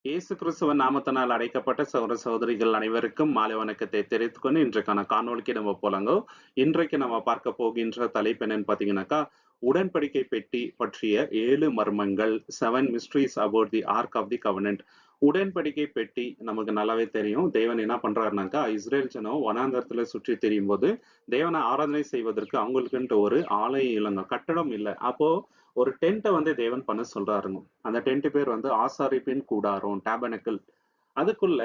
இயேசு கிறிஸ்துவ நாமத்தினால் அழைக்கப்பட்ட சகோதர சகோதரிகள் அனைவருக்கும் மாலை வணக்கத்தை தெரிவித்துக் கொண்டு இன்றைக்கான காணொளிக்கு நம்ம போலாங்க. இன்றைக்கு நம்ம பார்க்க போகின்ற தலைப்பு என்னன்னு பாத்தீங்கன்னாக்கா, உடன்படிக்கை பெட்டி பற்றிய 7 மர்மங்கள், 7 mysteries about the ark of the covenant. உடன்படிக்கை பெட்டி நமக்கு நல்லாவே தெரியும். தேவன் என்ன பண்றாருனாக்கா, இஸ்ரேல் ஜனம் வனாந்தரத்துல சுற்றி திரியும் போது தேவனை ஆராதனை செய்வதற்கு அவங்களுக்குன்ட்டு ஒரு ஆலயம் இல்லைங்க, கட்டடம் இல்லை. அப்போ ஒரு டென்ட்டை வந்து தேவன் பண்ண சொல்றாருங்க. அந்த டென்ட் பேர் வந்து ஆசாரிப்பின் கூடாரம், டேபனக்கிள். அதுக்குள்ள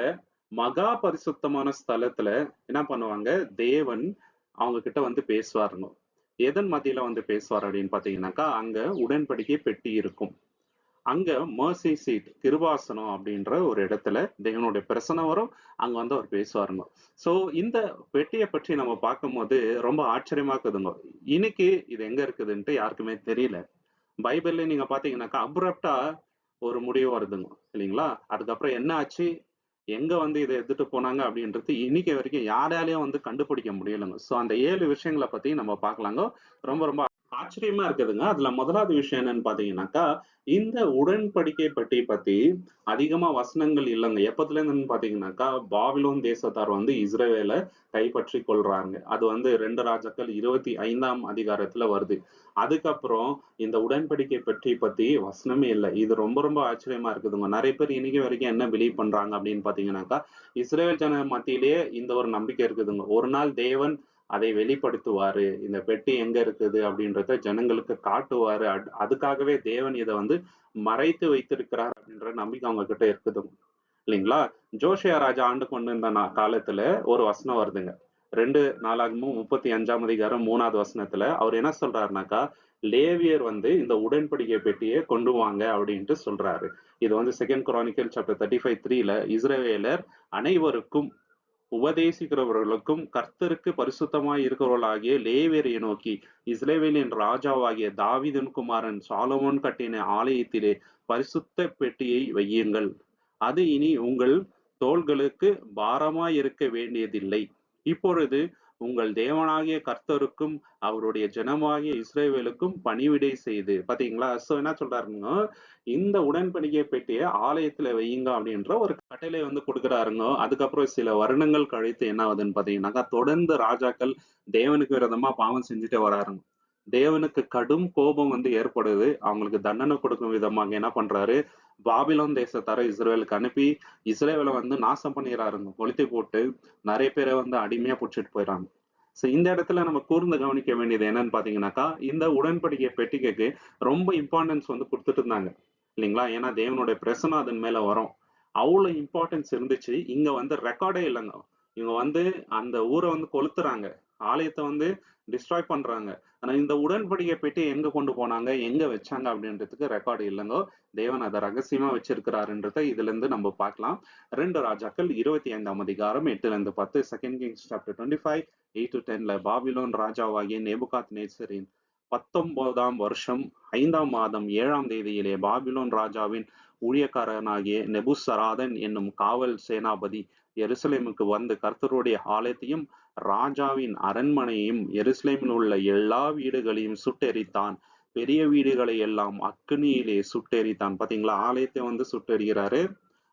மகா பரிசுத்தமான ஸ்தலத்துல என்ன பண்ணுவாங்க, தேவன் அவங்க கிட்ட வந்து பேசுவாருங்க. எதன் மத்தியில வந்து பேசுவார் அப்படின்னு பாத்தீங்கன்னாக்கா, அங்க உடன்படிக்கை பெட்டி இருக்கும். அங்க மர்சி சீட், கிருபாசனம் அப்படின்ற ஒரு இடத்துல தேவனுடைய பிரசனம் வரும். அங்க வந்து அவர் பேசுவாருங்க. சோ இந்த பெட்டியை பற்றி நம்ம பார்க்கும்போது ரொம்ப ஆச்சரியமா இருக்குதுங்க. இன்னைக்கு இது எங்க இருக்குதுன்ட்டு யாருக்குமே தெரியல. பைபிள்ல நீங்க பாத்தீங்கன்னாக்கா அப்ரப்டா ஒரு முடிவு வருதுங்க இல்லைங்களா? அதுக்கப்புறம் என்ன ஆச்சு, எங்க வந்து இதை எடுத்துட்டு போனாங்க அப்படின்றது இன்னைக்கு வரைக்கும் யாராலையும் வந்து கண்டுபிடிக்க முடியலைங்க. சோ அந்த 7 விஷயங்களை பத்தி நம்ம பார்க்கலாங்க. ரொம்ப ரொம்ப ஆச்சரியமா இருக்குதுங்க. அதுல முதலாவது விஷயம் என்னன்னு பாத்தீங்கன்னாக்கா, இந்த உடன்படிக்கை பெட்டி பத்தி அதிகமா வசனங்கள் இல்லைங்க. எப்பத்துல இருந்துன்னு பாத்தீங்கன்னாக்கா, பாபிலோன் தேசத்தார் வந்து இஸ்ரவேல கைப்பற்றி கொள்றாங்க. அது வந்து 2 ராஜாக்கள் 25ஆம் அதிகாரத்துல வருது. அதுக்கப்புறம் இந்த உடன்படிக்கை பெட்டி பத்தி வசனமே இல்லை. இது ரொம்ப ரொம்ப ஆச்சரியமா இருக்குதுங்க. நிறைய பேர் இன்னைக்கு வரைக்கும் என்ன பிலீவ் பண்றாங்க அப்படின்னு பாத்தீங்கன்னாக்கா, இஸ்ரேல் ஜன மத்தியிலேயே இந்த ஒரு நம்பிக்கை இருக்குதுங்க. ஒரு நாள் தேவன் அதை வெளிப்படுத்துவாரு, இந்த பெட்டி எங்க இருக்குது அப்படின்றத ஜனங்களுக்கு காட்டுவாரு. அதுக்காகவே தேவன் இதை வந்து மறைத்து வைத்திருக்கிறார் அப்படின்ற நம்பிக்கை அவங்க கிட்ட இருக்குது இல்லைங்களா? ஜோஷியா ராஜா ஆண்டு கொண்டு இருந்த காலத்துல ஒரு வசனம் வருதுங்க. 2 நாளாகமும் 35ஆம் அதிகாரம் 3வது வசனத்துல அவர் என்ன சொல்றாருனாக்கா, லேவியர் வந்து இந்த உடன்படிக்கை பெட்டியை கொண்டு வாங்க அப்படின்ட்டு சொல்றாரு. இது வந்து 2 Chronicles chapter 35:3ல இஸ்ரவேலர் அனைவருக்கும் உபதேசிக்கிறவர்களுக்கும் கர்த்தருக்கு பரிசுத்தமாய் இருக்கிறவர்களாகிய லேவியரை நோக்கி, இஸ்ரவேலின் ராஜாவாகிய தாவீதின் குமாரன் சாலமோன் கட்டின ஆலயத்திலே பரிசுத்த பெட்டியை வையுங்கள். அது இனி உங்கள் தோள்களுக்கு பாரமாய் இருக்க வேண்டியதில்லை. இப்பொழுது உங்கள் தேவனாகிய கர்த்தருக்கும் அவருடைய ஜனமாகிய இஸ்ரவேலுக்கும் பணிவிடை செய்து. பாத்தீங்களா? சோ என்ன சொல்றாருங்க, இந்த உடன்படிக்கை பெட்டியை ஆலயத்துல வையுங்க அப்படின்ற ஒரு கட்டளை வந்து கொடுக்குறாருங்க. அதுக்கப்புறம் சில வருடங்கள் கழித்து என்ன ஆகுதுன்னு பாத்தீங்கன்னாக்கா, தொடர்ந்து ராஜாக்கள் தேவனுக்கு விரோதமா பாவம் செஞ்சுட்டே வராருங்க. தேவனுக்கு கடும் கோபம் வந்து ஏற்படுது. அவங்களுக்கு தண்டனை கொடுக்கும் விதமாக என்ன பண்றாரு, பாபிலோன் தேசத்தார இஸ்ரேலுக்கு அனுப்பி இஸ்ரேலை வந்து நாசம் பண்ணிடுறாருங்க. கொளுத்தி போட்டு நிறைய பேரை வந்து அடிமையா பிடிச்சிட்டு போயிடறாங்க. சோ இந்த இடத்துல நம்ம கூர்ந்து கவனிக்க வேண்டியது என்னன்னு பாத்தீங்கன்னாக்கா, இந்த உடன்படிக்கை பெட்டிகைக்கு ரொம்ப இம்பார்ட்டன்ஸ் வந்து கொடுத்துட்டு இருந்தாங்க இல்லைங்களா? ஏன்னா தேவனுடைய பிரசனம் அதன் மேல வரும். அவ்வளவு இம்பார்ட்டன்ஸ் இருந்துச்சு. இங்க வந்து ரெக்கார்டே இல்லைங்க. இவங்க வந்து அந்த ஊரை வந்து கொளுத்துறாங்க, ஆலயத்தை வந்து டிஸ்ட்ராய் பண்றாங்க. ஆனா இந்த உடன்படிக்கை பெட்டி எங்க கொண்டு போனாங்க, எங்க வச்சாங்க அப்படின்றதுக்கு ரெக்கார்டு இல்லைங்க. தேவன் அதை ரகசியமா வச்சிருக்கிறாருன்றத இதுல இருந்து நம்ம பார்க்கலாம். 2 ராஜாக்கள் 25ஆம் அதிகாரம் 8ல இருந்து 10, 2 Kings chapter 25 8 to 10ல பாபிலோன் ராஜாவாகிய நேபுகாத் நேசரின் 19ஆம் வருஷம் 5ஆம் மாதம் 7ஆம் தேதியிலே பாபிலோன் ராஜாவின் ஊழியக்காரனாகிய நெபுசராதன் என்னும் காவல் சேனாபதி எருசலேமுக்கு வந்து கர்த்தருடைய ஆலயத்தையும் ராஜாவின் அரண்மனையையும் எருசலேமில் உள்ள எல்லா வீடுகளையும் சுட்டெரித்தான். பெரிய வீடுகளை எல்லாம் அக்னியிலே சுட்டெரித்தான். பாத்தீங்களா? ஆலயத்தை வந்து சுட்டெரிக்கிறாரு,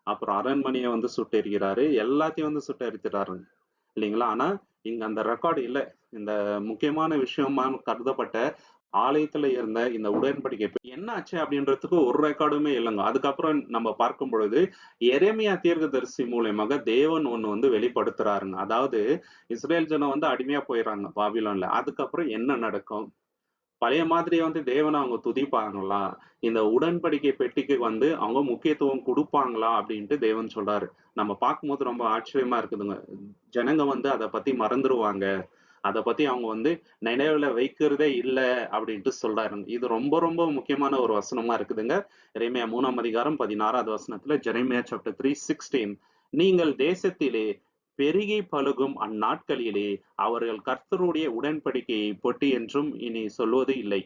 அப்புறம் அரண்மனையை வந்து சுட்டெரிக்கிறாரு, எல்லாத்தையும் வந்து சுட்டெரிக்கிறாரு இல்லைங்களா? ஆனா இங்க அந்த ரெக்கார்டு இல்லை. இந்த முக்கியமான விஷயமா கருதப்பட்ட ஆலயத்துல இருந்த இந்த உடன்படிக்கை என்ன ஆச்சு அப்படின்றதுக்கு ஒரு ரெக்கார்டுமே இல்லைங்க. அதுக்கப்புறம் நம்ம பார்க்கும் பொழுது எரேமியா தீர்க்கதரிசி மூலயமாக தேவன் ஒண்ணு வந்து வெளிப்படுத்துறாருங்க. அதாவது இஸ்ரேல் ஜனம் வந்து அடிமையா போயிடறாங்க பாபிலோன்ல. அதுக்கப்புறம் என்ன நடக்கும், பழைய மாதிரி வந்து தேவனை அவங்க துதிப்பாங்களா, இந்த உடன்படிக்கை பெட்டிக்கு வந்து அவங்க முக்கியத்துவம் கொடுப்பாங்களா அப்படின்ட்டு தேவன் சொல்றாரு. நம்ம பார்க்கும்போது ரொம்ப ஆச்சரியமா இருக்குதுங்க. ஜனங்க வந்து அதை பத்தி மறந்துருவாங்க, அதை பத்தி அவங்க வந்து நினைவுல வைக்கிறதே இல்லை அப்படின்ட்டு சொல்றாருங்க. இது ரொம்ப ரொம்ப முக்கியமான ஒரு வசனமா இருக்குதுங்க. எரேமியா 3ஆம் அதிகாரம் 16வது வசனத்துல, ஜெரேமியா chapter 3:16, நீங்கள் தேசத்திலே பெருகி பழுகும் அந்நாட்களிலே அவர்கள் கர்த்தருடைய உடன்படிக்கையை பொட்டி என்றும் இனி சொல்வது இல்லை,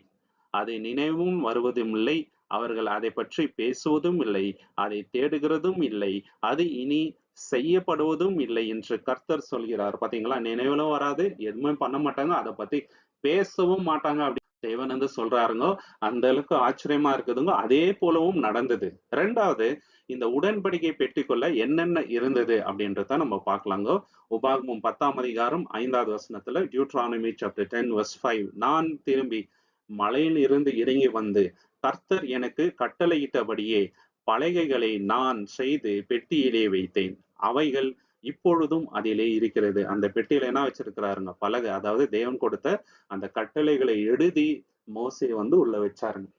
அதை நினைவும் வருவதும் இல்லை, அவர்கள் அதை பற்றி பேசுவதும் இல்லை, அதை தேடுகிறதும் இல்லை, அது இனி செய்யப்படுவதும் இல்லை என்று கர்த்தர் சொல்கிறார். பாத்தீங்களா? நினைவுலும் வராது, எதுவுமே பண்ண மாட்டாங்க, அதை பத்தி பேசவும் மாட்டாங்க. அப்படி தேவன் வந்து சொல்றாருங்க. அந்த அளவுக்கு ஆச்சரியமா இருக்குதுங்க. அதே போலவும் நடந்தது. 2வது இந்த உடன்படிக்கை பெட்டிக்குள்ள என்னென்ன இருந்தது அப்படின்றத நம்ம பார்க்கலாங்க. உபாகமம் 10ஆம் அதிகாரம் 5வது வசனத்துல டியூட்ரானமி சாப்டர் 10 வெர்ஸ் 5 நான் திரும்பி மலையில் இருந்து இறங்கி வந்து கர்த்தர் எனக்கு கட்டளையிட்டபடியே பலகைகளை நான் செய்து பெட்டியிலே வைத்தேன். அவைகள் இப்பொழுதும் அதிலே இருக்கிறது. அந்த பெட்டியில என்ன வச்சிருக்கிறாருங்க? பலகை. அதாவது தேவன் கொடுத்த அந்த கட்டளைகளை எழுதி மோசே வந்து உள்ள வச்சாருங்க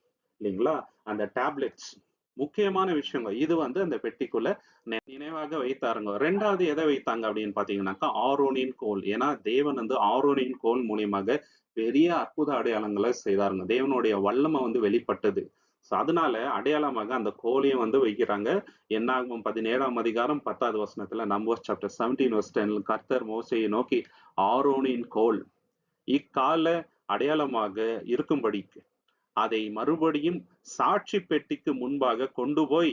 இல்லைங்களா? அந்த டேப்லெட்ஸ் முக்கியமான விஷயங்க. இது வந்து அந்த பெட்டிக்குள்ள நினைவாக வைத்தாருங்க. 2வது எதை வைத்தாங்க அப்படின்னு பாத்தீங்கன்னாக்கா ஆரோனின் கோல். ஏன்னா தேவன் வந்து ஆரோனின் கோல் மூலியமாக பெரிய அற்புத அடையாளங்களை செய்தாருங்க. தேவனுடைய வல்லமை வந்து வெளிப்பட்டது. அதனால அடையாளமாக அந்த கோலையும் வந்து வைக்கிறாங்க. என்னாகும் 17ஆம் அதிகாரம் 10வது வசனத்துல நம்பர்ஸ் சாப்டர் 17 வெர்ஸ் 10 கர்த்தர் மோசையை நோக்கி ஆரோனின் கோல் இக்கால அடையாளமாக இருக்கும்படி அதை மறுபடியும் சாட்சி பெட்டிக்கு முன்பாக கொண்டு போய்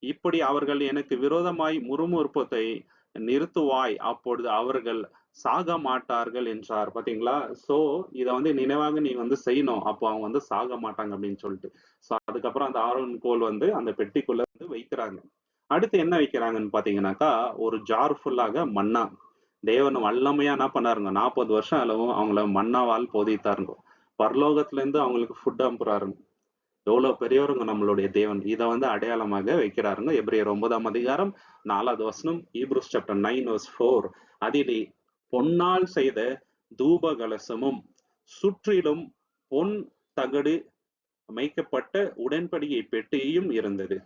இப்படி அவர்கள் எனக்கு விரோதமாய் முறுமுறுப்பதை நிறுத்துவாய் அப்பொழுது அவர்கள் சாக மாட்டார்கள் என்றார். பாத்தீங்களா? சோ இத வந்து நினைவாக நீ வந்து செய்யணும். அப்போ அவங்க வந்து சாக மாட்டாங்க அப்படின்னு சொல்லிட்டு. சோ அதுக்கப்புறம் அந்த ஆரோன் கோல் வந்து அந்த பெட்டிக்குள்ள வந்து வைக்கிறாங்க. அடுத்து என்ன வைக்கிறாங்கன்னு பாத்தீங்கன்னாக்கா ஒரு ஜார் ஃபுல்லாக மன்னா. தேவன் வல்லமையா என்ன பண்ணாருங்க? 40 வருஷம் அளவும் அவங்கள மன்னாவால் போதித்தாருங்க. பரலோகத்துல இருந்து அவங்களுக்கு ஃபுட் அனுப்புறாருங்க. எவ்வளவு பெரியவருங்க நம்மளுடைய தேவன். இதை வந்து அடையாளமாக வைக்கிறாருங்க. எபிரேயர் 9ஆம் அதிகாரம் 4வது வசனம், ஹீப்ரூஸ் சாப்டர் 9 வெர்ஸ் 4 அதிலே பொன்னால் செய்த தூப கலசமும் சுற்றிலும் பொன் தகடு அமைக்கப்பட்ட உடன்படிக்கை பெட்டியும் இருந்தது.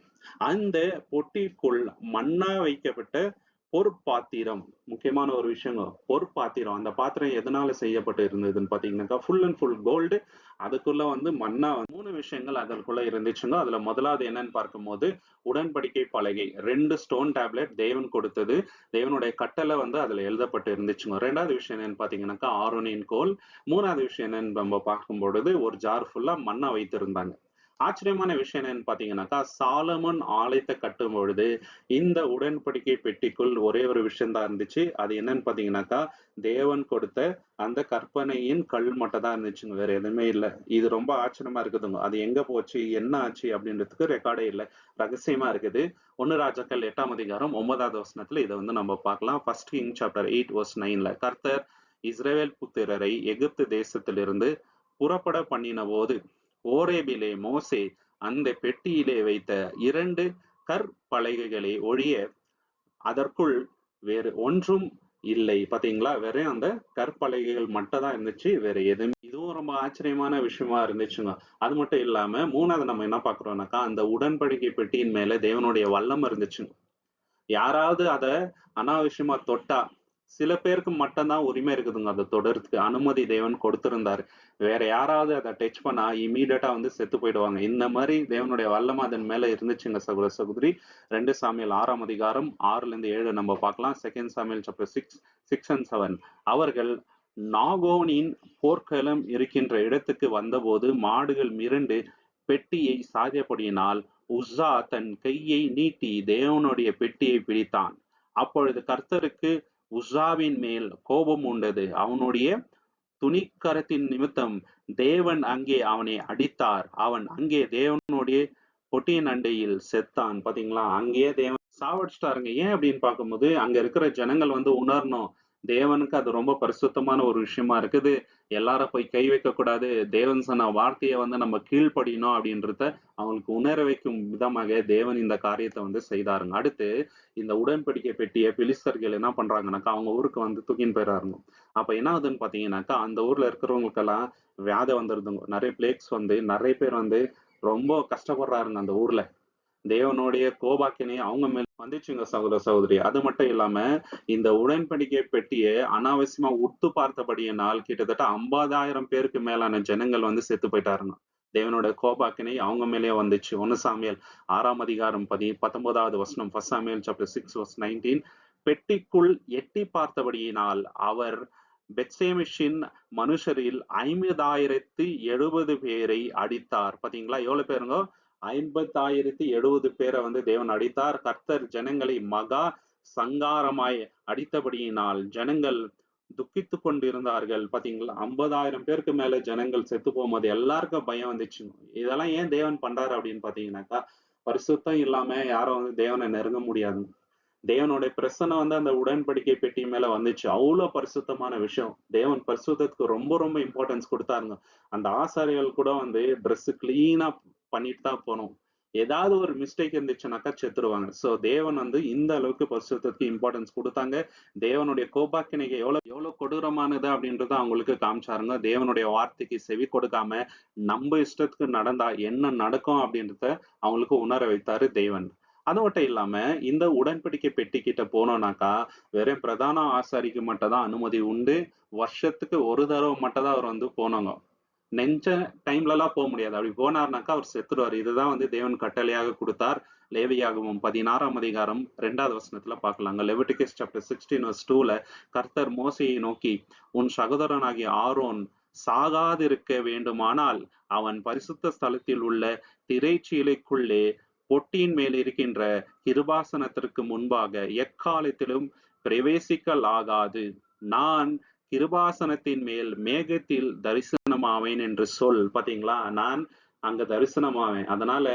அந்த பொட்டிக்குள் மன்னா வைக்கப்பட்ட பொற்பாத்திரம், முக்கியமான ஒரு விஷயங்க, பொற்பாத்திரம். அந்த பாத்திரம் எதனால செய்யப்பட்டு இருந்ததுன்னு பாத்தீங்கன்னாக்கா ஃபுல் அண்ட் ஃபுல் கோல்டு. அதுக்குள்ள வந்து மன்னா 3 விஷயங்கள் அதற்குள்ள இருந்துச்சுங்க. அதுல முதலாவது என்னன்னு பார்க்கும்போது உடன்படிக்கை பலகை, 2 ஸ்டோன் டேப்லெட் தேவன் கொடுத்தது. தேவனுடைய கட்டளை வந்து அதுல எழுதப்பட்டு இருந்துச்சுங்க. 2வது விஷயம் என்னன்னு பாத்தீங்கன்னாக்கா ஆரோனின் கோல். 3வது விஷயம் என்னன்னு நம்ம பார்க்கும் பொழுது ஒரு ஜார் ஃபுல்லா மண்ணா வைத்திருந்தாங்க. ஆச்சரியமான விஷயம் என்னன்னு பாத்தீங்கன்னாக்கா சாலமன் ஆலயத்தை கட்டும் பொழுது இந்த உடன்படிக்கை பெட்டிக்குள் ஒரே ஒரு விஷயம் தான் இருந்துச்சு. அது என்னன்னு பாத்தீங்கன்னாக்கா தேவன் கொடுத்த அந்த கற்பனையின் கல் மட்டும் தான் இருந்துச்சுங்க. வேற எதுவுமே இல்லை. இது ரொம்ப ஆச்சரியமா இருக்குதுங்க. அது எங்க போச்சு, என்ன ஆச்சு அப்படின்றதுக்கு ரெக்கார்டே இல்லை. ரகசியமா இருக்குது. 1 ராஜாக்கள் 8ஆம் அதிகாரம் 9வது வசனத்துல இதை வந்து நம்ம பார்க்கலாம். ஃபர்ஸ்ட் கிங் சாப்டர் 8 வெர்ஸ் 9ல கர்த்தர் இஸ்ரவேல் புத்திரரை எகிப்து தேசத்திலிருந்து புறப்பட பண்ணின போது ஓரேபிலே மோசே அந்த பெட்டியிலே வைத்த 2 கற்பலகைகளை ஒழிய அதற்குள் வேறு ஒன்றும் இல்லை. பாத்தீங்களா? வெறும் அந்த கற்பலகைகள் மட்டும் தான் இருந்துச்சு. வேற எதுவுமே. இதுவும் ரொம்ப ஆச்சரியமான விஷயமா இருந்துச்சுங்க. அது மட்டும் இல்லாம 3வது நம்ம என்ன பாக்குறோம்னாக்கா அந்த உடன்படிக்கை பெட்டியின் மேல தேவனுடைய வல்லம் இருந்துச்சுங்க. யாராவது அத அனாவசியமா தொட்டா சில பேருக்கு மட்டும்தான் உரிமை இருக்குதுங்க. அதை தொடர்றதுக்கு அனுமதி தேவன் கொடுத்திருந்தாரு. வேற யாராவது அதை டச் பண்ணா இமீடியட்டா வந்து செத்து போயிடுவாங்க. இந்த மாதிரி தேவனுடைய வல்லமை அதன் மேல இருந்துச்சுங்க சகோதர சகோதரி. 2 சாமுவேல் 6ஆம் அதிகாரம் 6ல இருந்து 7 நம்ம பார்க்கலாம். 2 சாமுவேல் சாப்டர் 6 and 7 அவர்கள் நாகோனின் போர்க்களம் இருக்கின்ற இடத்துக்கு வந்தபோது மாடுகள் மிரண்டு பெட்டியை சாய்ந்தபடியினால் உஸ்ஸா தன் கையை நீட்டி தேவனுடைய பெட்டியை பிடித்தான். அப்பொழுது கர்த்தருக்கு உஸ்ஸாவின் மேல் கோபம் உண்டது. அவனுடைய துணிக்கரத்தின் நிமித்தம் தேவன் அங்கே அவனை அடித்தார். அவன் அங்கே தேவனுடைய பொட்டியின் அண்டையில் செத்தான். பாத்தீங்களா? அங்கேயே தேவன் சாவடிச்சிட்டாருங்க. ஏன் அப்படின்னு பார்க்கும்போது அங்க இருக்கிற ஜனங்கள் வந்து உணரணும், தேவனுக்கு அது ரொம்ப பரிசுத்தமான ஒரு விஷயமா இருக்குது. எல்லாரும் போய் கை வைக்க கூடாது. தேவன் சொன்ன வார்த்தையை வந்து நம்ம கீழ்ப்படியணும் அப்படின்றத அவங்களுக்கு உணர வைக்கும் விதமாக தேவன் இந்த காரியத்தை வந்து செய்தாருங்க. அடுத்து இந்த உடன்படிக்கை பெட்டிய பிலிஸ்தர்கள் என்ன பண்றாங்கன்னாக்கா அவங்க ஊருக்கு வந்து தூக்கின்னு போயிடுறாருங்க. அப்ப என்ன ஆகுதுன்னு பாத்தீங்கன்னாக்கா அந்த ஊர்ல இருக்கிறவங்களுக்கெல்லாம் வியாதி வந்துருதுங்க. நிறைய பிளேக்ஸ் வந்து நிறைய பேர் வந்து ரொம்ப கஷ்டப்படுறாருங்க அந்த ஊர்ல. தேவனுடைய கோபாக்கினை அவங்க மேல வந்துச்சுங்க சகோதர சகோதரி. அது மட்டும் இல்லாம இந்த உடன்படிக்கை பெட்டியை அனாவசியமா உத்து பார்த்தபடியினால் கிட்டத்தட்ட 50,000 பேருக்கு மேலான ஜனங்கள் வந்து செத்து போயிட்டாருங்க. தேவனோட கோபாக்கினை அவங்க மேலேயே வந்துச்சு. 1 சாமுவேல் 6ஆம் அதிகாரம் 19வது வசனம். 1 சாமுவேல் சாப்டர் 6 verse 19 பெட்டிக்குள் எட்டி பார்த்தபடியினால் அவர் பெத்சேமிஷின் மனுஷரில் 50,070 பேரை அடித்தார். பாத்தீங்களா? எவ்வளவு பேருங்க? 50,070 பேரை வந்து தேவன் அடித்தார். கர்த்தர் ஜனங்களை மகா சங்காரமாய் அடித்தபடியினால் ஜனங்கள் துக்கித்துக் கொண்டிருந்தார்கள். பாத்தீங்களா? 50,000 பேருக்கு மேல ஜனங்கள் செத்து போகும்போது எல்லாருக்கும் பயம் வந்துச்சுங்க. இதெல்லாம் ஏன் தேவன் பண்றாரு அப்படின்னு பாத்தீங்கன்னாக்கா, பரிசுத்தம் இல்லாம யாரும் வந்து தேவனை நெருங்க முடியாதுங்க. தேவனுடைய பிரசன்னம் வந்து அந்த உடன்படிக்கை பெட்டி மேல வந்துச்சு. அவ்ளோ பரிசுத்தமான விஷயம். தேவன் பரிசுத்தத்துக்கு ரொம்ப ரொம்ப இம்பார்ட்டன்ஸ் குடுத்தாருங்க. அந்த ஆசாரியர்கள் கூட வந்து ட்ரெஸ் கிளீனா பண்ணிட்டு தான் போணும். ஏதாவது ஒரு மிஸ்டேக் இருந்துச்சுனாக்கா செத்துருவாங்க. சோ தேவன் வந்து இந்த அளவுக்கு பரிசுத்தத்துக்கு இம்பார்ட்டன்ஸ் குடுத்தாங்க. தேவனுடைய கோபாக்கினைக்கு எவ்வளவு கொடூரமானது அப்படின்றத அவங்களுக்கு காமிச்சாருங்க. தேவனுடைய வார்த்தைக்கு செவி கொடுக்காம நம்ம இஷ்டத்துக்கு நடந்தா என்ன நடக்கும் அப்படின்றத அவங்களுக்கு உணர வைத்தாரு தேவன். அது மட்டும் இல்லாம இந்த உடன்படிக்கை பெட்டி கிட்ட போனோம்னாக்கா வெறும் பிரதான ஆசாரிக்கு மட்டும் தான் அனுமதி உண்டு. வருஷத்துக்கு ஒரு தடவை மட்டும் தான் அவர் வந்து போனாங்க. நெஞ்ச டைம்ல எல்லாம் போக முடியாது. அப்படி போனாருனாக்கா அவர் செத்துருவாரு. இதுதான் வந்து தேவன் கட்டளையாக கொடுத்தார். லேவியாகமம் 16ஆம் அதிகாரம் 2வது வசனத்துல பார்க்கலாங்க. லெவிட்டிகஸ் சாப்டர் 16 verse 2ல கர்த்தர் மோசேயை நோக்கி, உன் சகோதரனாகிய ஆரோன் சாகாதிருக்க வேண்டுமானால் அவன் பரிசுத்த ஸ்தலத்தில் உள்ள திரைச்சீலைக்குள்ளே பொட்டியின் மேல் இருக்கின்ற கிருபாசனத்திற்கு முன்பாக எக்காலத்திலும் பிரவேசிக்கலாகாது. நான் கிருபாசனத்தின் மேல் மேகத்தில் தரிசனமாவேன் என்று சொல். பாத்தீங்களா? நான் அங்க தரிசனமாவேன். அதனால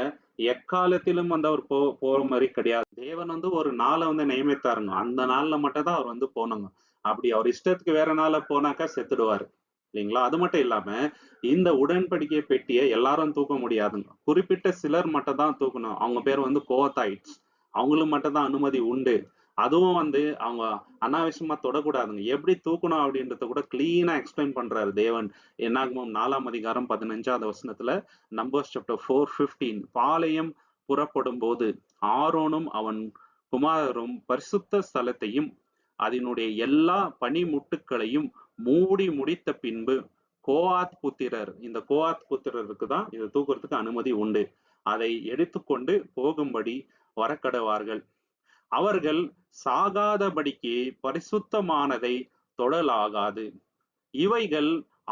எக்காலத்திலும் வந்து அவர் போற மாதிரி கிடையாது. தேவன் வந்து ஒரு நாளை வந்து நியமித்தாருங்க. அந்த நாள்ல மட்டும் தான் அவர் வந்து போனோங்க. அப்படி அவர் இஷ்டத்துக்கு வேற நாள்ல போனாக்கா செத்துடுவாரு. இல்லைங்களா? அது மட்டும் இல்லாம இந்த உடன்படிக்கை பெட்டியை எல்லாரும் தூக்க முடியாதுங்க. குறிப்பிட்ட சிலர் மட்டும் தான் தூக்கணும். அவங்க பேர் வந்து கோத்தாயிட்ஸ். அவங்களுக்கு மட்டும் தான் அனுமதி உண்டு. அதுவும் வந்து அவங்க அனாவசியமா தொடக்கூடாதுங்க. எப்படி தூக்கணும் அப்படின்றத கூட கிளீனா எக்ஸ்பிளைன் பண்றாரு தேவன். என்னாகமம் 4ஆம் அதிகாரம் 15வது வசனத்துல நம்பர்ஸ் சாப்டர் 4:15 பாளையம் புறப்படும் போது ஆரோனும் அவன் குமாரரும் பரிசுத்த ஸ்தலத்தையும் அதனுடைய எல்லா பனிமுட்டுக்களையும் மூடி முடித்த பின்பு கோஆத் புத்திரர், இந்த கோஆத் புத்திரருக்கு தான் இதை தூக்குறதுக்கு அனுமதி உண்டு. அதை எடுத்துக்கொண்டு போகும்படி வரக்கடவார்கள். அவர்கள் சாகாதபடிக்கு பரிசுத்தமானதை தொடலாகாது. இவைகள்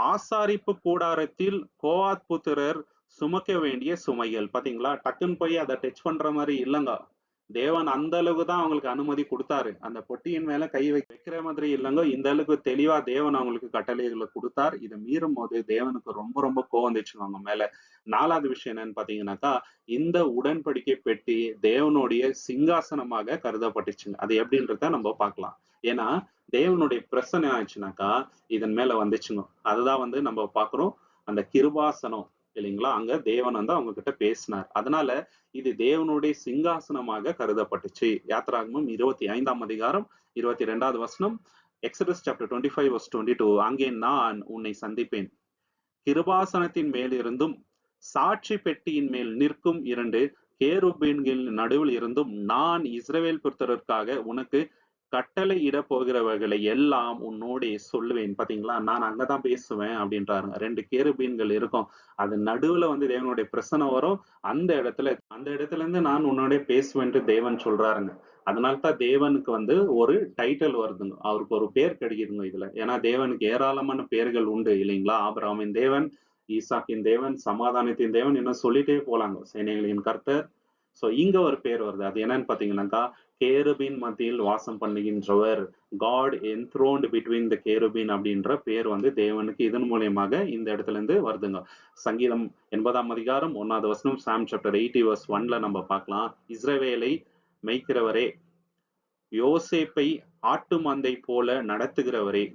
ஆசாரிப்பு கூடாரத்தில் கோஆத் புத்திரர் சுமக்க வேண்டிய சுமைகள். பாத்தீங்களா? டக்குன்னு போய் அதை டச் பண்ற மாதிரி இல்லைங்க. தேவன் அந்த அளவுக்கு தான் அவங்களுக்கு அனுமதி கொடுத்தாரு. அந்த பொட்டியின் மேல கை வைக்கிற மாதிரி இல்லைங்க. இந்த அளவுக்கு தெளிவா தேவன் அவங்களுக்கு கட்டளைகளை கொடுத்தார். இதை மீறும் போது தேவனுக்கு ரொம்ப ரொம்ப கோவம் வந்துச்சுங்க அவங்க மேல. 4வது விஷயம் என்னன்னு பாத்தீங்கன்னாக்கா, இந்த உடன்படிக்கை பெட்டி தேவனுடைய சிங்காசனமாக கருதப்பட்டுச்சுங்க. அது எப்படின்றத நம்ம பார்க்கலாம். ஏன்னா தேவனுடைய பிரச்சனை ஆச்சுனாக்கா இதன் மேல வந்துச்சுங்க. அதுதான் வந்து நம்ம பாக்குறோம். அந்த கிருபாசனம் இல்லைங்களா? அங்க தேவன் வந்து அவங்க கிட்ட பேசினார். அதனால இது தேவனுடைய சிங்காசனமாக கருதப்பட்டுச்சு. யாத்திராகமம் 25ஆம் அதிகாரம் 22வது வசனம். எக்ஸடஸ் சாப்டர் 25 verse 22 அங்கே நான் உன்னை சந்திப்பேன். கிருபாசனத்தின் மேலிருந்தும் சாட்சி பெட்டியின் மேல் நிற்கும் 2 கேருபீன்களின் நடுவில் இருந்தும் நான் இஸ்ரவேல் புத்திரருக்காக உனக்கு கட்டளை இட போகிறவர்களை எல்லாம் உன்னோடே சொல்லுவேன். பாத்தீங்களா? நான் அங்கதான் பேசுவேன் அப்படின்றாருங்க. 2 கேருபீன்கள் இருக்கும். அது நடுவுல வந்து தேவனுடைய பிரசனம் வரும். அந்த இடத்துல இருந்து நான் உன்னோட பேசுவேன்ட்டு தேவன் சொல்றாருங்க. அதனால்தான் தேவனுக்கு வந்து ஒரு டைட்டில் வருதுங்க. அவருக்கு ஒரு பேர் கிடைக்குதுங்க இதுல. ஏன்னா தேவனுக்கு ஏராளமான பேர்கள் உண்டு இல்லைங்களா? ஆபிரகாமின் தேவன், ஈசாக்கின் தேவன், சமாதானத்தின் தேவன், இன்னும் சொல்லிட்டே போலாங்க. சேனைகளின் கர்த்தர். சோ இங்க ஒரு பேர் வருது. அது என்னன்னு பாத்தீங்கன்னாக்கா, கேருபின் மத்தியில் வாசம் பண்ணுகின்றவர், காட் என்த்ரோன்ட் பிட்வீன் த கேருபின் அப்படின்ற பேர் வந்து தேவனுக்கு இதன் மூலியமாக இந்த இடத்துல இருந்து வருதுங்க. சங்கீதம் 80ஆம் அதிகாரம் 1வது வசனம், சாம் சாப்டர் 80 verse 1ல நம்ம பார்க்கலாம். இஸ்ரவேலை மேய்க்கிறவரே, யோசேப்பை ஆட்டு மந்தை போல நடத்துகிறவரே,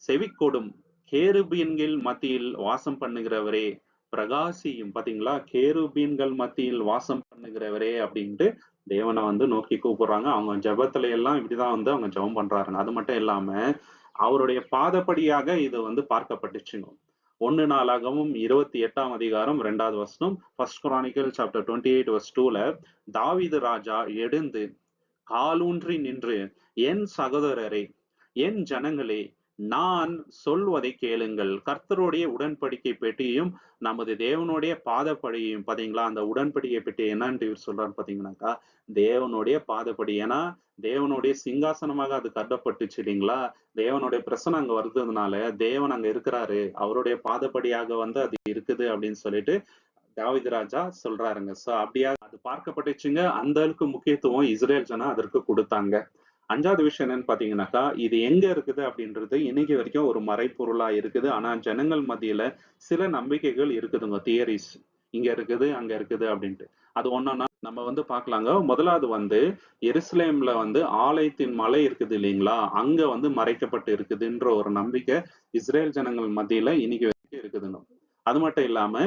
செவிக்கொடும் கேருபீன்கள் மத்தியில் வாசம் பண்ணுகிறவரே, பிரகாசியும். பாத்தீங்களா? கேருபீன்கள் மத்தியில் வாசம் பண்ணுகிறவரே அப்படின்ட்டு தேவனை வந்து நோக்கி கூப்பிடுறாங்க. அவங்க ஜெபத்துல எல்லாம் இப்படிதான் வந்து அவங்க ஜெபம் பண்றாங்க. அது மட்டும் இல்லாம அவருடைய பாதப்படியாக இது வந்து பார்க்கப்பட்டுச்சுங்க. 1 நாளாகவும் 28ஆம் அதிகாரம் 2வது வசனம், ஃபர்ஸ்ட் குரானிக்கல் சாப்டர் 28 verse 2ல தாவீது ராஜா எழுந்து காலூன்றி நின்று, என் சகோதரரே, என் ஜனங்களே, நான் சொல்வதை கேளுங்கள். கர்த்தருடைய உடன்படிக்கை பெட்டியும் நமது தேவனுடைய பாதப்படியையும். பாத்தீங்களா? அந்த உடன்படிக்கை பெட்டி என்னன்னு இவர் சொல்றாரு பாத்தீங்கன்னாக்கா, தேவனுடைய பாதப்படி. ஏன்னா தேவனுடைய சிங்காசனமாக அது கருதப்பட்டுச்சு இல்லைங்களா? தேவனுடைய பிரசனம் அங்க வருதுனால தேவன் அங்க இருக்கிறாரு, அவருடைய பாதப்படியாக வந்து அது இருக்குது அப்படின்னு சொல்லிட்டு தாவீது ராஜா சொல்றாருங்க. சோ அப்படியா அது பார்க்கப்பட்டுச்சுங்க. அந்த அளவுக்கு முக்கியத்துவம் இஸ்ரேல் ஜனம் அதற்கு கொடுத்தாங்க. 5வது விஷயம் என்னன்னு பாத்தீங்கன்னாக்கா, இது எங்க இருக்குது அப்படின்றது இன்னைக்கு வரைக்கும் ஒரு மறைப்பொருளா இருக்குது. ஆனா ஜனங்கள் மத்தியில சில நம்பிக்கைகள் இருக்குதுங்க. தியரீஸ். இங்க இருக்குது, அங்க இருக்குது அப்படின்ட்டு. அது ஒண்ணொண்ணா நம்ம வந்து பார்க்கலாங்க. முதலாவது வந்து எருசலேம்ல வந்து ஆலயத்தின் மலை இருக்குது இல்லைங்களா? அங்க வந்து மறைக்கப்பட்டு இருக்குதுன்ற ஒரு நம்பிக்கை இஸ்ரேல் ஜனங்கள் மத்தியில இன்னைக்கு வரைக்கும் இருக்குதுங்க. அது மட்டும் இல்லாம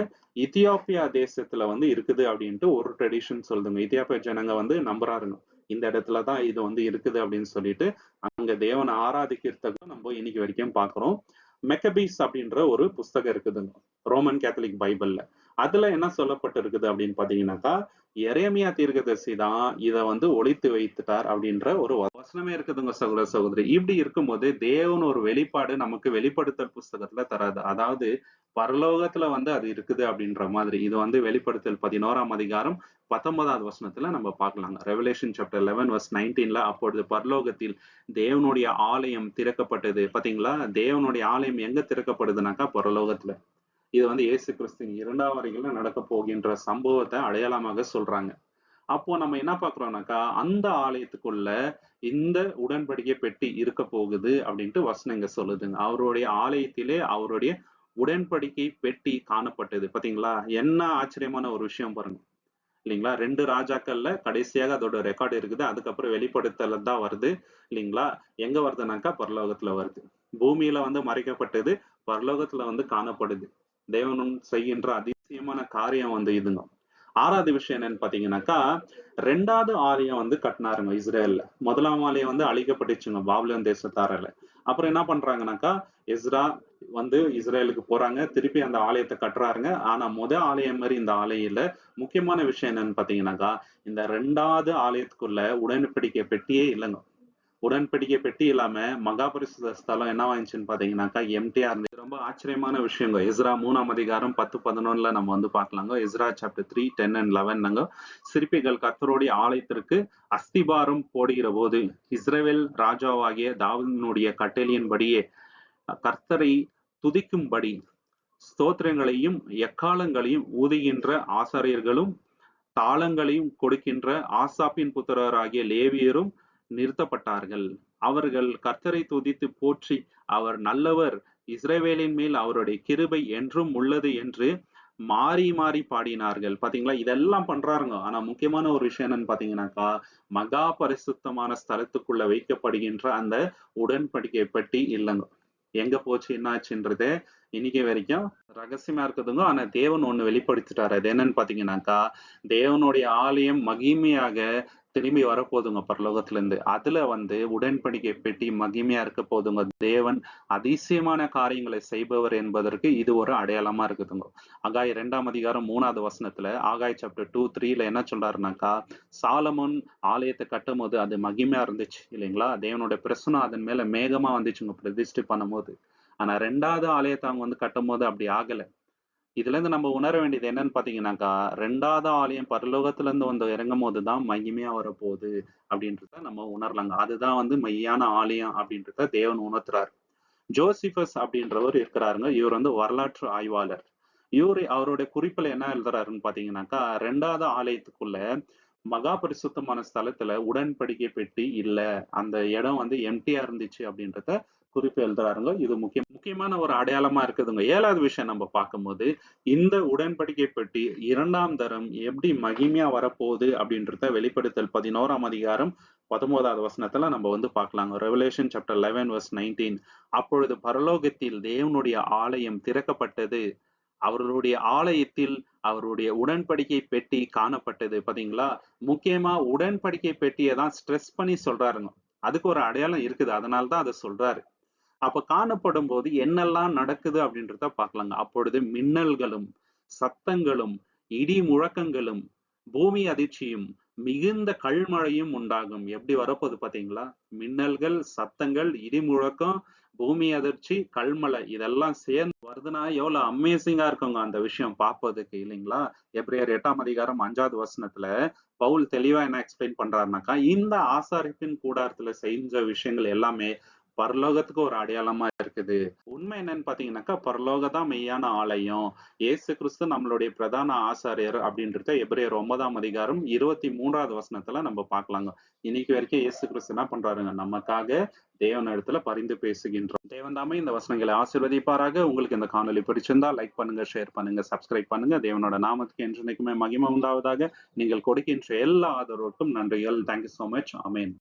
எத்தியோப்பியா தேசத்துல வந்து இருக்குது அப்படின்ட்டு ஒரு ட்ரெடிஷன் சொல்லுதுங்க. எத்தியோப்பியா ஜனங்க வந்து நம்புறாருங்க. இந்த இடத்துல தான் இது வந்து இருக்குது அப்படின்னு சொல்லிட்டு அங்க தேவனை ஆராதிக்கிறதுக்கு நம்ம இன்னைக்கு வரைக்கும் பாக்குறோம். மெக்கபீஸ் அப்படின்ற ஒரு புஸ்தகம் இருக்குதுங்க ரோமன் கேத்தலிக் பைபிள்ல. அதுல என்ன சொல்லப்பட்டு இருக்குது அப்படின்னு பாத்தீங்கன்னாக்கா, எரேமியா தீர்க்கதரிசி தான் இதை வந்து ஒளித்து வைத்துட்டார் அப்படின்ற ஒரு வசனமே இருக்குதுங்க சகோதர சகோதரி. இப்படி இருக்கும்போது தேவன் ஒரு வெளிப்பாடு நமக்கு வெளிப்படுத்தல் புஸ்தகத்துல தராது. அதாவது பரலோகத்துல வந்து அது இருக்குது அப்படின்ற மாதிரி. இது வந்து வெளிப்படுத்தல் 11ஆம் அதிகாரம் 19வது வசனத்துல நம்ம பார்க்கலாங்க. ரெவலேஷன் சாப்டர் 11 வர்ஸ் 19ல அப்பொழுது பரலோகத்தில் தேவனுடைய ஆலயம் திறக்கப்பட்டது. பாத்தீங்களா? தேவனுடைய ஆலயம் எங்க திறக்கப்படுதுனாக்கா பரலோகத்துல. இது வந்து இயேசு கிறிஸ்துவின் 2ஆம் வருகையில நடக்க போகின்ற சம்பவத்தை அடையாளமாக சொல்றாங்க. அப்போ நம்ம என்ன பாக்குறோம்னாக்கா, அந்த ஆலயத்துக்குள்ள இந்த உடன்படிக்கை பெட்டி இருக்க போகுது அப்படின்ட்டு வசனம் இங்க சொல்லுதுங்க. அவருடைய ஆலயத்திலே அவருடைய உடன்படிக்கை பெட்டி காணப்பட்டது. பாத்தீங்களா? என்ன ஆச்சரியமான ஒரு விஷயம் பாருங்க. இல்லைங்களா? 2 ராஜாக்கள்ல கடைசியாக அதோட ரெக்கார்டு இருக்குது. அதுக்கப்புறம் வெளிப்படுத்தல தான் வருது. இல்லைங்களா? எங்க வருதுனாக்கா பரலோகத்துல வருது. பூமியில வந்து மறைக்கப்பட்டது, பரலோகத்துல வந்து காணப்படுது. தேவனும் செய்கின்ற அதிசயமான காரியம் வந்து இதுங்க. 6வது விஷயம் என்னன்னு பாத்தீங்கன்னாக்கா, 2வது ஆலயம் வந்து கட்டினாருங்க இஸ்ரேல்ல. 1ஆம் ஆலயம் வந்து அழிக்கப்பட்டுச்சுங்க பாபிலோன் தேசத்தாரால. அப்புறம் என்ன பண்றாங்கன்னாக்கா, எஸ்ரா வந்து இஸ்ரேலுக்கு போறாங்க. திருப்பி அந்த ஆலயத்தை கட்டுறாருங்க. ஆனா ஆலயம் மாதிரி இந்த ஆலயம் இல்ல. முக்கியமான விஷயம் என்னன்னு பாத்தீங்கன்னாக்கா, இந்த 2வது ஆலயத்துக்குள்ள உடன்படிக்கை பெட்டியே இல்லைங்க. உடன்படிக்கை பெட்டி இல்லாம மகாபரிசுத்த ஸ்தலம் என்ன ஆயிடுச்சுன்னு பாத்தீங்கன்னாக்கா எம்டிஆர் இருந்துச்சு. ரொம்ப ஆச்சரியமான விஷயங்க. எஸ்ரா 3ஆம் அதிகாரம் 10-11ல நம்ம வந்து பார்க்கலாங்க. எஸ்ரா சாப்டர் 3, 10 and 11 சிற்பிகள் கர்த்தருடைய ஆலயத்திற்கு அஸ்திபாரம் போடுகிற போது இஸ்ரவேல் ராஜாவாகிய தாவீதினுடைய கட்டளையின்படியே கர்த்தரை துதிக்கும்படி ஸ்தோத்திரங்களையும் எக்காலங்களையும் ஊதுகின்ற ஆசாரியர்களும் தாளங்களையும் கொடுக்கின்ற ஆசாப்பின் புத்திரராகிய லேவியரும் நிறுத்தப்பட்டார்கள். அவர்கள் கர்த்தரை துதித்து போற்றி அவர் நல்லவர், இஸ்ரவேலின் மேல் அவருடைய கிருபை என்றும் உள்ளது என்று மாறி மாறி பாடினார்கள். பாத்தீங்களா? இதெல்லாம் பண்றாருங்க. ஆனா முக்கியமான ஒரு விஷயம் என்னன்னு பாத்தீங்கன்னாக்கா, மகா பரிசுத்தமான ஸ்தலத்துக்குள்ள வைக்கப்படுகின்ற அந்த உடன்படிக்கை பெட்டி இல்லைங்க. எங்க போச்சு என்னாச்சுன்றதே இன்னைக்கு வரைக்கும் ரகசியமா இருக்குதுங்க. ஆனா தேவன் ஒண்ணு வெளிப்படுத்திட்டாரு. அது என்னன்னு பாத்தீங்கன்னாக்கா, தேவனுடைய ஆலயம் மகிமையாக திரும்பி வரப்போதுங்க பரலோகத்துல இருந்து. அதுல வந்து உடன்படிக்கை பெட்டி மகிமையா இருக்க போதுங்க. தேவன் அதிசயமான காரியங்களை செய்பவர் என்பதற்கு இது ஒரு அடையாளமா இருக்குதுங்க. ஆகாய் 2ஆம் அதிகாரம் 3வது வசனத்துல ஆகாய் சாப்டர் 2, 3ல என்ன சொல்றாருனாக்கா, சாலமோன் ஆலயத்தை கட்டும் போது அது மகிமையா இருந்துச்சு இல்லைங்களா? தேவனுடைய பிரசனம் அதன் மேல மேகமா வந்துச்சுங்க பிரதிஷ்டை பண்ணும் போது. ஆனா 2வது ஆலயத்தை அவங்க வந்து கட்டும் போது அப்படி ஆகல. இதுல இருந்து நம்ம உணர வேண்டியது என்னன்னு பாத்தீங்கன்னாக்கா, 2வது ஆலயம் பரலோகத்துல இருந்து வந்து இறங்கும் போதுதான் மகிமையா வரப்போகுது அப்படின்றத நம்ம உணரலாங்க. அதுதான் வந்து மெய்யான ஆலயம் அப்படின்றத தேவன் உணர்த்துறாரு. ஜோசிபஸ் அப்படின்றவர் இருக்கிறாருங்க. இவர் வந்து வரலாற்று ஆய்வாளர். அவருடைய குறிப்புல என்ன எழுதுறாருன்னு பாத்தீங்கன்னாக்கா, 2வது ஆலயத்துக்குள்ள மகா பரிசுத்தமான ஸ்தலத்துல உடன்படிக்கை பெட்டி இல்ல. அந்த இடம் வந்து எம்டியா இருந்துச்சு அப்படின்றத குறிப்பு எழுதுறாருங்க. இது முக்கியமான ஒரு அடையாளமா இருக்குதுங்க. 7வது விஷயம் நம்ம பார்க்கும்போது, இந்த உடன்படிக்கை பெட்டி 2ஆம் தரம் எப்படி மகிமையா வரப்போகுது அப்படின்றத வெளிப்படுத்தல் 11ஆம் அதிகாரம் 19வது வசனத்துல நம்ம வந்து பார்க்கலாங்க. Revelation chapter 11 verse 19. அப்பொழுது பரலோகத்தில் தேவனுடைய ஆலயம் திறக்கப்பட்டது. அவர்களுடைய ஆலயத்தில் அவருடைய உடன்படிக்கை பெட்டி காணப்பட்டது. பாத்தீங்களா? முக்கியமா உடன்படிக்கை பெட்டியை தான் ஸ்ட்ரெஸ் பண்ணி சொல்றாருங்க. அதுக்கு ஒரு அடையாளம் இருக்குது. அதனால்தான் அதை சொல்றாரு. அப்ப காணப்படும் போது என்னெல்லாம் நடக்குது அப்படின்றத பார்க்கலாங்க. அப்பொழுது மின்னல்களும் சத்தங்களும் இடி முழக்கங்களும் பூமி அதிர்ச்சியும் மிகுந்த கல்மழையும் உண்டாகும். எப்படி வரப்போகுது பாத்தீங்களா? மின்னல்கள், சத்தங்கள், இடி முழக்கம், பூமி அதிர்ச்சி, கல்மழை இதெல்லாம் சேர்ந்து வருதுன்னா எவ்வளவு அமேசிங்கா இருக்குங்க அந்த விஷயம் பார்ப்பதுக்கு இல்லைங்களா? எபிரேயர் 8ஆம் அதிகாரம் 5வது வசனத்துல பவுல் தெளிவா என்ன எக்ஸ்பிளைன் பண்றாருனாக்கா, இந்த ஆசாரிப்பின் கூடாரத்துல செஞ்ச விஷயங்கள் எல்லாமே பரலோகத்துக்கு ஒரு அடையாளமா இருக்குது. உண்மை என்னன்னு பாத்தீங்கன்னாக்கா, பரலோகம் தான் மெய்யான ஆலயம். இயேசு கிறிஸ்து நம்மளுடைய பிரதான ஆசாரியர் அப்படின்றத எபிரேயர் 9ஆம் அதிகாரம் 23வது வசனத்துல நம்ம பார்க்கலாங்க. இன்னைக்கு வரைக்கும் இயேசு கிறிஸ்து என்ன பண்றாருங்க? நமக்காக தேவனிடத்துல பரிந்து பேசுகின்றோம். தேவன் தாமே இந்த வசனங்களை ஆசீர்வதிப்பாராக. உங்களுக்கு இந்த காணொளி பிடிச்சிருந்தா லைக் பண்ணுங்க, ஷேர் பண்ணுங்க, சப்ஸ்கிரைப் பண்ணுங்க. தேவனோட நாமத்துக்கு என்றென்றைக்குமே மகிமை உண்டாவதாக. நீங்கள் கொடுக்கின்ற எல்லா ஆதரவுக்கும் நன்றிகள். Thank you so much. ஆமென்.